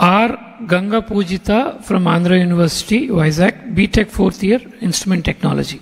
R. Ganga Pujita from Andhra University, Vizag, BTech 4th year, Instrument Technology.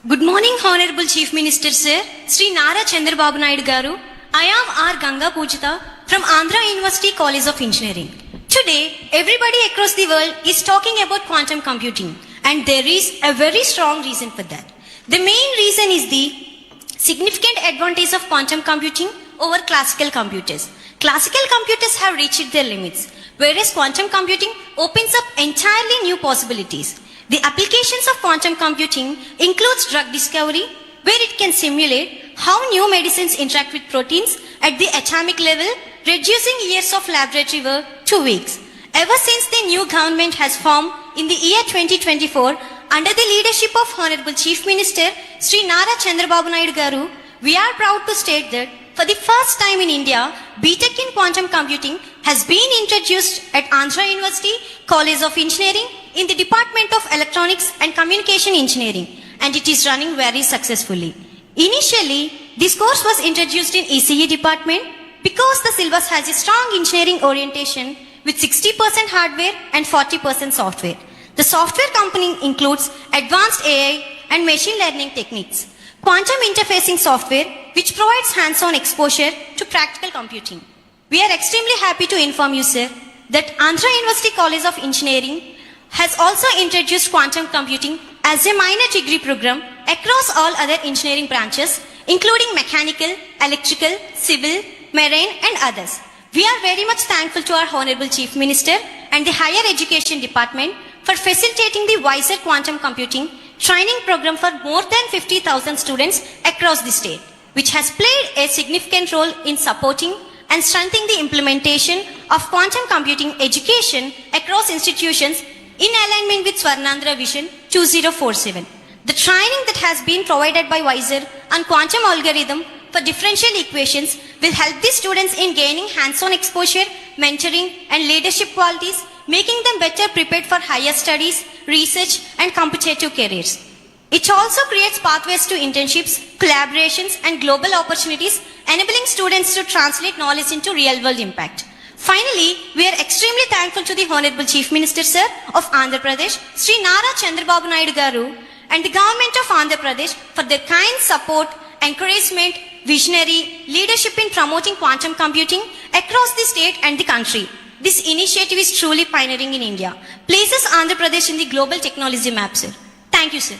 Good morning, Honorable Chief Minister Sir, Sri Nara Chandrababu Naidu Garu. I am R. Ganga Pujita from Andhra University College of Engineering. Today, everybody across the world is talking about quantum computing, and there is a very strong reason for that. The main reason is the significant advantage of quantum computing over classical computers. Classical computers have reached their limits, whereas quantum computing opens up entirely new possibilities. The applications of quantum computing includes drug discovery, where it can simulate how new medicines interact with proteins at the atomic level, reducing years of laboratory work to weeks. Ever since the new government has formed in the year 2024, under the leadership of Honorable Chief Minister Sri Nara Chandrababu Naidu Garu, we are proud to state that for the first time in India, BTech in quantum computing has been introduced at Andhra University College of Engineering in the Department of Electronics and Communication Engineering, and it is running very successfully. Initially, this course was introduced in ECE department because the syllabus has a strong engineering orientation with 60% hardware and 40% software. The software component includes advanced AI and machine learning techniques, quantum interfacing software which provides hands-on exposure to practical computing. We are extremely happy to inform you, sir, that Andhra University College of Engineering has also introduced quantum computing as a minor degree program across all other engineering branches, including mechanical, electrical, civil, marine and others. We are very much thankful to our Honorable Chief Minister and the Higher Education Department for facilitating the WISER quantum computing training program for more than 50,000 students across the state, which has played a significant role in supporting and strengthening the implementation of quantum computing education across institutions in alignment with Swarnandhra Vision 2047. The training that has been provided by WISER on quantum algorithm for differential equations will help the students in gaining hands-on exposure, mentoring and leadership qualities, making them better prepared for higher studies, research and competitive careers. It also creates pathways to internships, collaborations and global opportunities, enabling students to translate knowledge into real-world impact. Finally, we are extremely thankful to the Honorable Chief Minister Sir of Andhra Pradesh, Sri Nara Chandrababu Naidu Garu, and the Government of Andhra Pradesh for their kind support, encouragement, visionary leadership in promoting quantum computing across the state and the country. This initiative is truly pioneering in India. Places Andhra Pradesh in the global technology map, sir. Thank you, sir.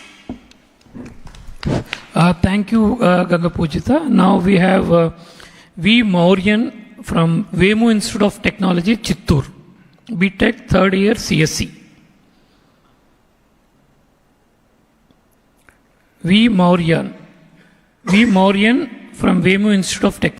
Thank you, Ganga Pujita. Now we have V. Mauryan from Vemu Institute of Technology, Chittoor, BTech 3rd year CSC. V. Mauryan from Vemu Institute of Technology.